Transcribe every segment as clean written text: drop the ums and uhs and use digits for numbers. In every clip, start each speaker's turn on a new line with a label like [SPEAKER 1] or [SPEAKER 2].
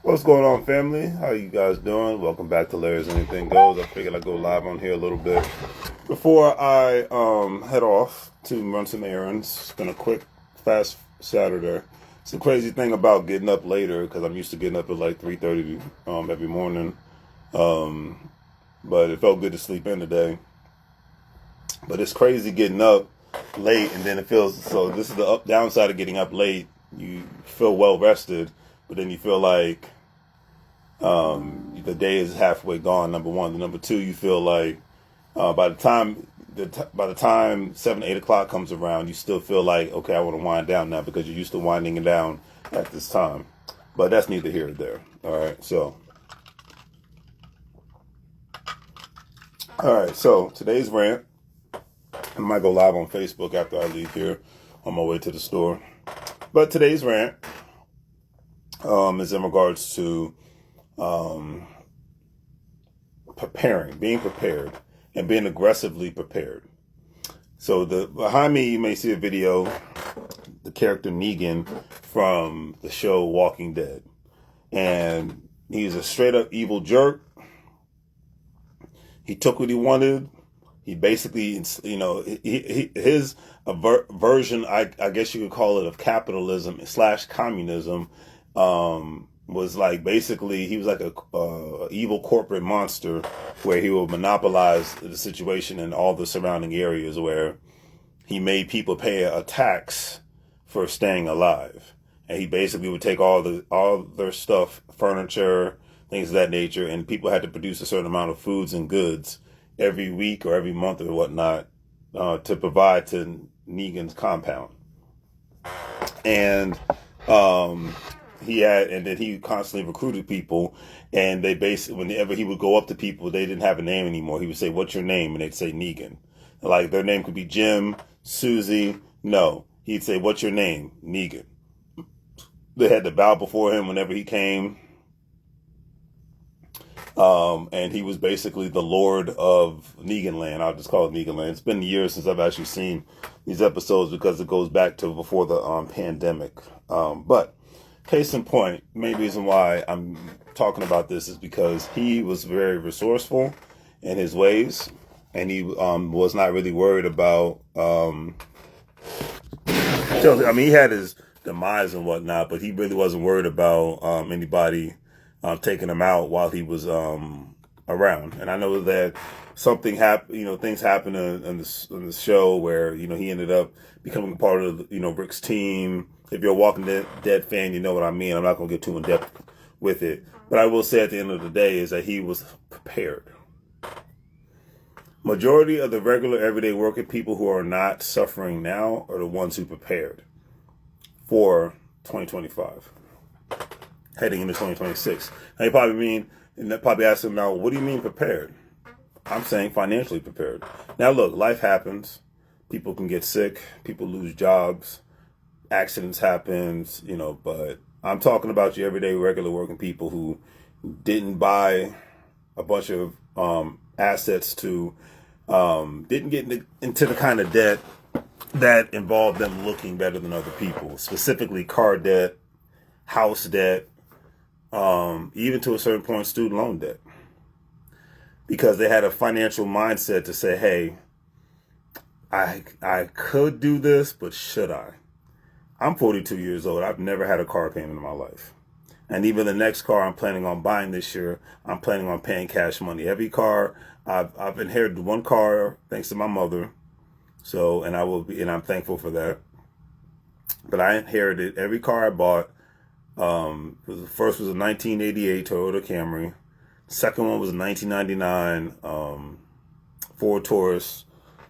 [SPEAKER 1] What's going on, family? How you guys doing? Welcome back to Larry's Anything Goes. I figured I'd go live on here a little bit before I head off to run some errands. It's been a quick, fast Saturday. It's a crazy thing about getting up later because I'm used to getting up at like 3:30 every morning. But it felt good to sleep in today. But it's crazy getting up late, and then it feels so. This is the downside of getting up late. You feel well rested, but then you feel like the day is halfway gone. Number one. Number two, you feel like by the time 7-8 o'clock comes around, you still feel like, okay, I want to wind down now because you're used to winding it down at this time. But that's neither here nor there. All right. So today's rant. I might go live on Facebook after I leave here on my way to the store. But today's rant is in regards to being prepared, and being aggressively prepared. So behind me, you may see a video, the character Negan from the show Walking Dead. And he's a straight up evil jerk. He took what he wanted. He basically, his version, I guess you could call it, of capitalism / communism, was like basically he was like a evil corporate monster where he would monopolize the situation in all the surrounding areas, where he made people pay a tax for staying alive, and he basically would take all their stuff, furniture, things of that nature, and people had to produce a certain amount of foods and goods every week or every month or whatnot to provide to Negan's compound. And then he constantly recruited people, and they basically, whenever he would go up to people, they didn't have a name anymore. He would say, "What's your name?" And they'd say Negan. Like, their name could be Jim, Susie. No, he'd say, "What's your name?" Negan. They had to bow before him whenever he came. And he was basically the lord of Negan Land. I'll just call it Negan Land. It's been years since I've actually seen these episodes because it goes back to before the pandemic. But case in point, main reason why I'm talking about this is because he was very resourceful in his ways, and he was not really worried about. He had his demise and whatnot, but he really wasn't worried about anybody taking him out while he was around. And I know that something happened. Things happened in the show where he ended up becoming part of Rick's team. If you're a Walking Dead fan, you know what I mean. I'm not going to get too in depth with it, but I will say at the end of the day is that he was prepared. Majority of the regular everyday working people who are not suffering now are the ones who prepared for 2025, heading into 2026. Now you probably ask them now, what do you mean prepared? I'm saying financially prepared. Now look, life happens. People can get sick. People lose jobs. Accidents happens, but I'm talking about your everyday regular working people who didn't buy a bunch of assets didn't get into the kind of debt that involved them looking better than other people, specifically car debt, house debt, even to a certain point, student loan debt, because they had a financial mindset to say, hey, I could do this, but should I? I'm 42 years old. I've never had a car payment in my life. And even the next car I'm planning on buying this year, I'm planning on paying cash money. Every car, I've inherited one car thanks to my mother. So, and I'm thankful for that. But I inherited every car I bought. The first was a 1988 Toyota Camry. Second one was a 1999 Ford Taurus.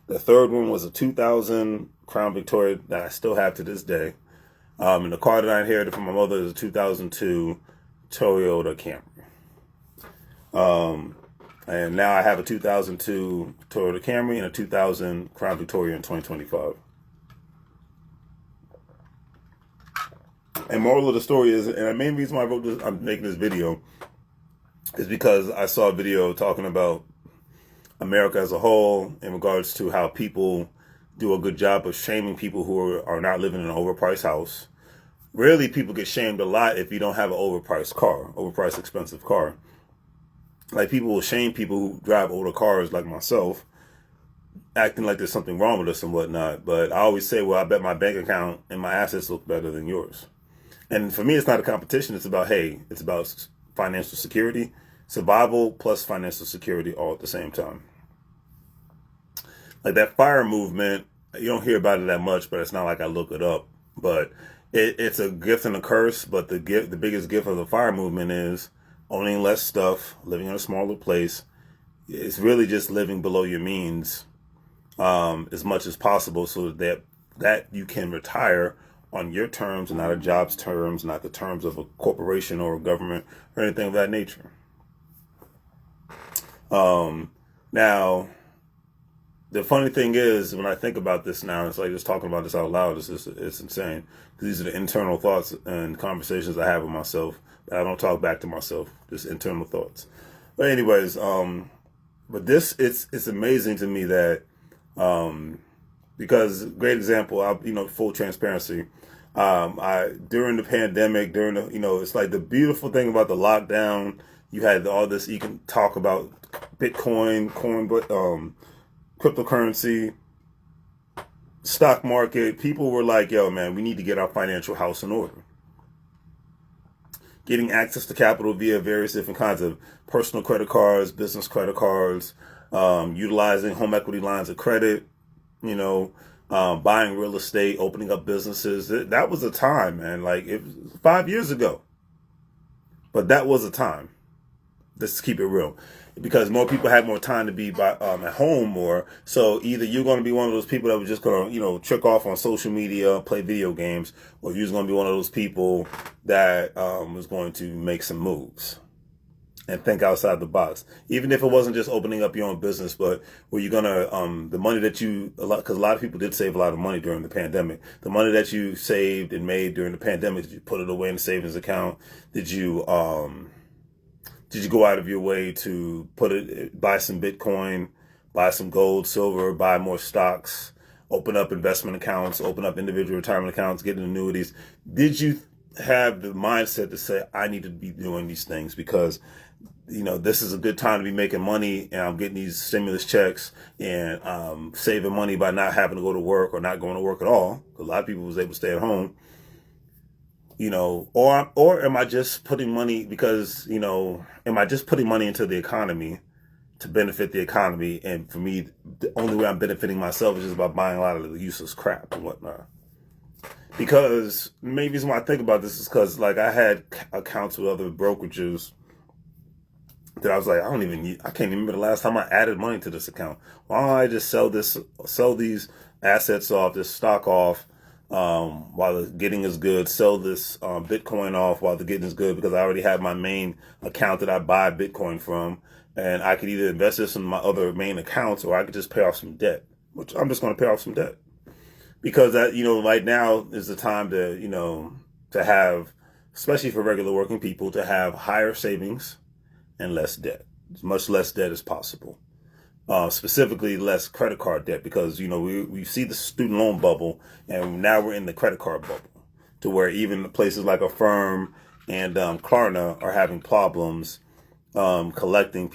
[SPEAKER 1] The third one was a 2000 Crown Victoria that I still have to this day. And the car that I inherited from my mother is a 2002 Toyota Camry. And now I have a 2002 Toyota Camry and a 2000 Crown Victoria in 2025. And moral of the story is, and the main reason why I'm making this video is because I saw a video talking about America as a whole in regards to how people do a good job of shaming people who are not living in an overpriced house. really people get shamed a lot if you don't have an overpriced expensive car. Like people will shame people who drive older cars like myself, acting like there's something wrong with us and whatnot. But I always say, well, I bet my bank account and my assets look better than yours. And for me, it's not a competition. It's about, hey, it's about financial security, survival plus financial security all at the same time. Like that FIRE movement, you don't hear about it that much, but it's not like I look it up. But it's a gift and a curse. But the biggest gift of the FIRE movement is owning less stuff, living in a smaller place. It's really just living below your means as much as possible, so that you can retire on your terms and not a job's terms, not the terms of a corporation or a government or anything of that nature. Now, the funny thing is, when I think about this now, it's like just talking about this out loud. It's insane. These are the internal thoughts and conversations I have with myself. I don't talk back to myself, just internal thoughts. But anyways, but it's amazing to me that, because great example, full transparency. During the pandemic, it's like the beautiful thing about the lockdown, you had all this, you can talk about Bitcoin, cryptocurrency, stock market. People were like, yo, man, we need to get our financial house in order. Getting access to capital via various different kinds of personal credit cards, business credit cards, utilizing home equity lines of credit, buying real estate, opening up businesses. That was a time, man. Like it was 5 years ago. But that was a time. Let's keep it real. Because more people had more time to be at home more. So either you're going to be one of those people that were just going to, trick off on social media, play video games, or you're going to be one of those people that was going to make some moves and think outside the box. Even if it wasn't just opening up your own business, but were you going to, the money that because a lot of people did save a lot of money during the pandemic. The money that you saved and made during the pandemic, did you put it away in a savings account? Did you go out of your way to buy some Bitcoin, buy some gold, silver, buy more stocks, open up investment accounts, open up individual retirement accounts, get annuities? Did you have the mindset to say, I need to be doing these things because, this is a good time to be making money and I'm getting these stimulus checks and saving money by not having to go to work or not going to work at all? A lot of people was able to stay at home. Or am I just putting money am I just putting money into the economy to benefit the economy? And for me, the only way I'm benefiting myself is just by buying a lot of the useless crap and whatnot. Because maybe the reason why I think about this is because like I had accounts with other brokerages that I was like, I can't even remember the last time I added money to this account. Why don't I just sell these assets off, this stock off, while the getting is good, sell this Bitcoin off while the getting is good, because I already have my main account that I buy Bitcoin from, and I could either invest this in my other main accounts or I could just pay off some debt, which I'm just going to pay off some debt. Because that, right now is the time to have, especially for regular working people, to have higher savings and less debt, as much less debt as possible. Specifically less credit card debt, because we see the student loan bubble, and now we're in the credit card bubble, to where even places like Affirm and Klarna are having problems collecting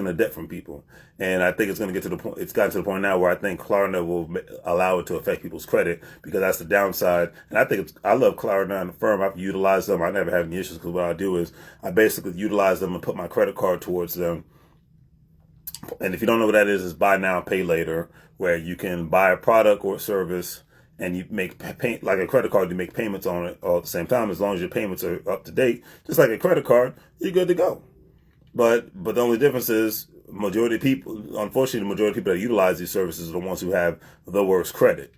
[SPEAKER 1] the debt from people. And I think it's going to get to the point. It's gotten to the point now where I think Klarna will allow it to affect people's credit, because that's the downside. And I love Klarna and Affirm. I've utilized them. I never have any issues, because what I do is I basically utilize them and put my credit card towards them. And if you don't know what that is, it's buy now, pay later, where you can buy a product or a service and you make like a credit card, you make payments on it all at the same time. As long as your payments are up to date, just like a credit card, you're good to go. But the only difference is, unfortunately, the majority of people that utilize these services are the ones who have the worst credit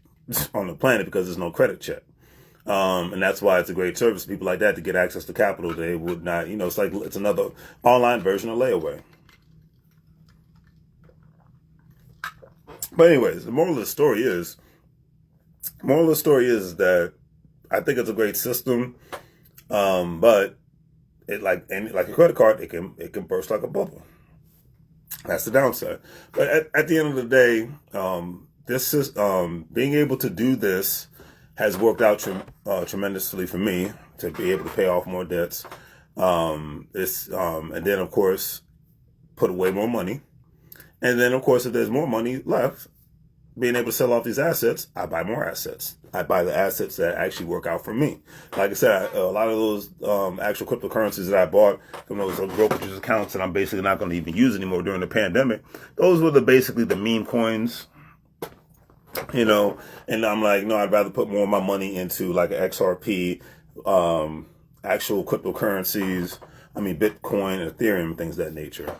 [SPEAKER 1] on the planet, because there's no credit check. And that's why it's a great service for people like that to get access to capital. They would not, it's another online version of layaway. But anyways, the moral of the story is that I think it's a great system, but it like a credit card, it can burst like a bubble. That's the downside. But at the end of the day, this is being able to do this has worked out tremendously for me to be able to pay off more debts. And then of course put away more money, and then of course if there's more money left, being able to sell off these assets, I buy more assets. I buy the assets that actually work out for me. Like I said, a lot of those actual cryptocurrencies that I bought from those brokerage accounts that I'm basically not going to even use anymore during the pandemic, those were basically the meme coins, and I'm like, no, I'd rather put more of my money into like an XRP, actual cryptocurrencies, Bitcoin, Ethereum, things of that nature,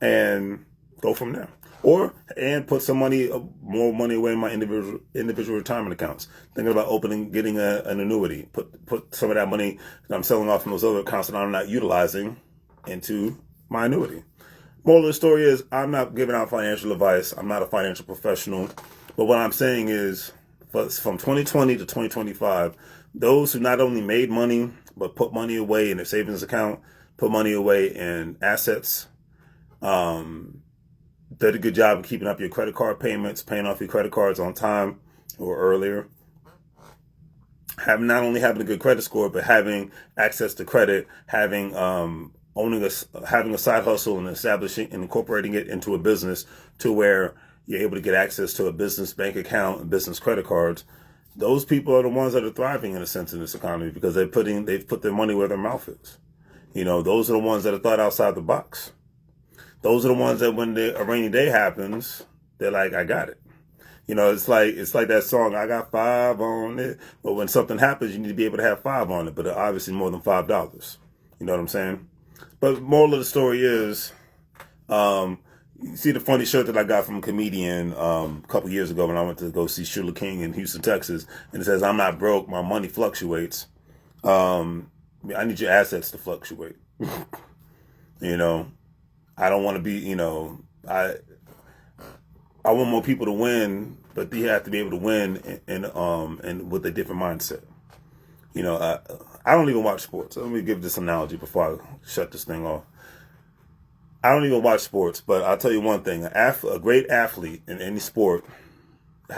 [SPEAKER 1] and go from there. And put some more money away in my individual retirement accounts. Thinking about getting an annuity. Put some of that money that I'm selling off from those other accounts that I'm not utilizing into my annuity. Moral of the story is, I'm not giving out financial advice. I'm not a financial professional. But what I'm saying is, from 2020 to 2025, those who not only made money, but put money away in their savings account, put money away in assets, did a good job of keeping up your credit card payments, paying off your credit cards on time or earlier. Not only having a good credit score, but having access to credit, having having a side hustle and establishing and incorporating it into a business to where you're able to get access to a business bank account and business credit cards. Those people are the ones that are thriving in a sense in this economy because they've put their money where their mouth is. Those are the ones that are thought outside the box. Those are the ones that when a rainy day happens, they're like, I got it. It's like that song, I got 5 on it. But when something happens, you need to be able to have 5 on it, but obviously more than $5. You know what I'm saying? But moral of the story is, you see the funny shirt that I got from a comedian a couple years ago when I went to go see Shula King in Houston, Texas, and it says, I'm not broke, my money fluctuates. I need your assets to fluctuate. I don't want to be, I want more people to win, but they have to be able to win and with a different mindset. I don't even watch sports. Let me give this analogy before I shut this thing off. I don't even watch sports, but I'll tell you one thing. A great athlete in any sport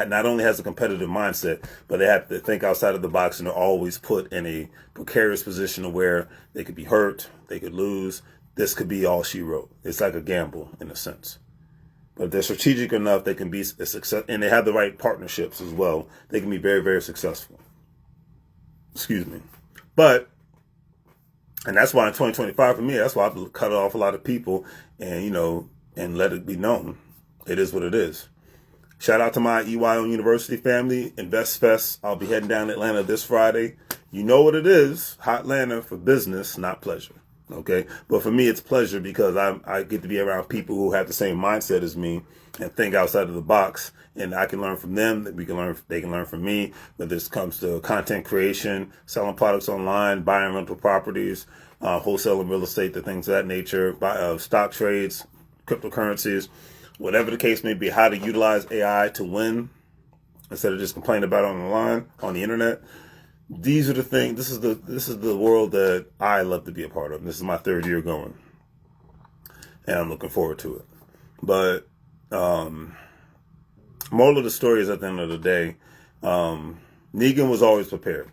[SPEAKER 1] not only has a competitive mindset, but they have to think outside of the box, and they're always put in a precarious position of where they could be hurt, they could lose. This could be all she wrote. It's like a gamble in a sense. But if they're strategic enough, they can be a success, and they have the right partnerships as well. They can be very, very successful. Excuse me. And that's why in 2025 for me, that's why I've cut off a lot of people and, and let it be known. It is what it is. Shout out to my EYO University family, Invest Fest. I'll be heading down to Atlanta this Friday. You know what it is. Hot Atlanta for business, not pleasure. Okay, but for me, it's pleasure because I get to be around people who have the same mindset as me and think outside of the box, and I can learn from them. They can learn from me. Whether this comes to content creation, selling products online, buying rental properties, wholesaling real estate, the things of that nature, stock trades, cryptocurrencies, whatever the case may be. How to utilize AI to win instead of just complaining about it on the internet. These are the things. This is the world that I love to be a part of. This is my 3rd year going, and I'm looking forward to it. But moral of the story is, at the end of the day, Negan was always prepared.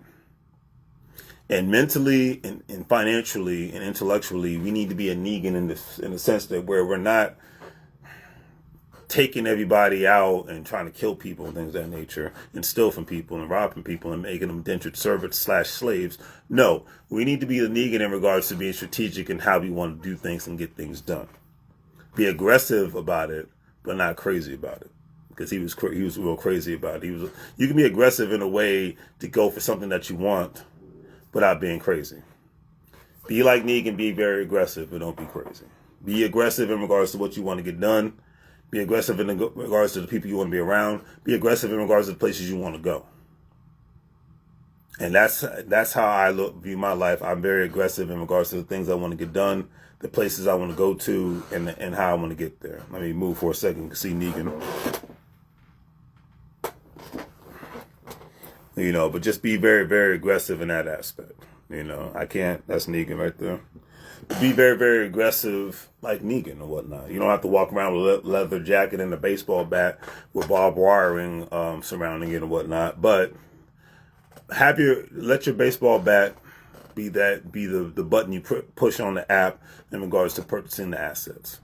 [SPEAKER 1] And mentally, and financially, and intellectually, we need to be a Negan in the sense that where we're not taking everybody out and trying to kill people and things of that nature and steal from people and rob from people and making them indentured servants / slaves. No, we need to be the Negan in regards to being strategic in how we want to do things and get things done. Be aggressive about it, but not crazy about it. Because he was real crazy about it. You can be aggressive in a way to go for something that you want without being crazy. Be like Negan, be very aggressive, but don't be crazy. Be aggressive in regards to what you want to get done. Be aggressive in regards to the people you want to be around. Be aggressive in regards to the places you want to go. And that's how I view my life. I'm very aggressive in regards to the things I want to get done, the places I want to go to, and how I want to get there. Let me move for a second to see Negan. But just be very, very aggressive in that aspect. You know, I can't. That's Negan right there. Be very, very aggressive like Negan or whatnot. You don't have to walk around with a leather jacket and a baseball bat with barbed wiring surrounding it and whatnot. But let your baseball bat be the button you push on the app in regards to purchasing the assets.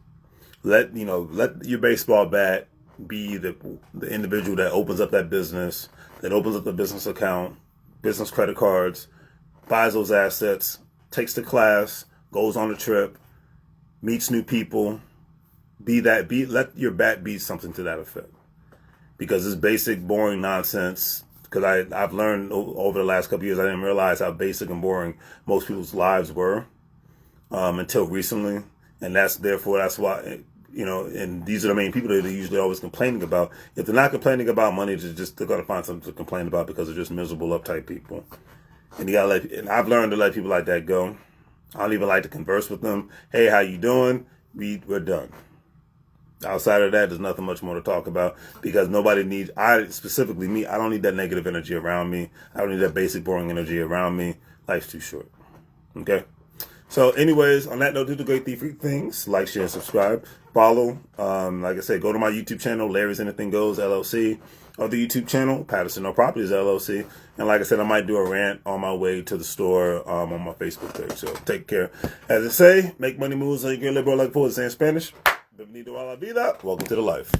[SPEAKER 1] Let your baseball bat be the individual that opens up that business, that opens up the business account, business credit cards, buys those assets, takes the class, goes on a trip, meets new people. Let your bat be something to that effect. Because it's basic, boring nonsense. Because I've learned over the last couple of years, I didn't realize how basic and boring most people's lives were until recently. And that's why, and these are the main people that they're usually always complaining about. If they're not complaining about money, they're going to find something to complain about because they're just miserable, uptight people. And and I've learned to let people like that go. I don't even like to converse with them. Hey, how you doing? We're done. Outside of that, there's nothing much more to talk about because nobody needs, specifically me, I don't need that negative energy around me. I don't need that basic, boring energy around me. Life's too short. Okay? So anyways, on that note, do the great three things. Like, share, and subscribe. Follow. Like I said, go to my YouTube channel, LarrysAnythingGoes, LLC. Or the YouTube channel, Patterson No Properties, LLC. And like I said, I might do a rant on my way to the store on my Facebook page. So take care. As I say, make money moves like you're liberal like poets say in Spanish. Bienvenido a la vida. Welcome to the life.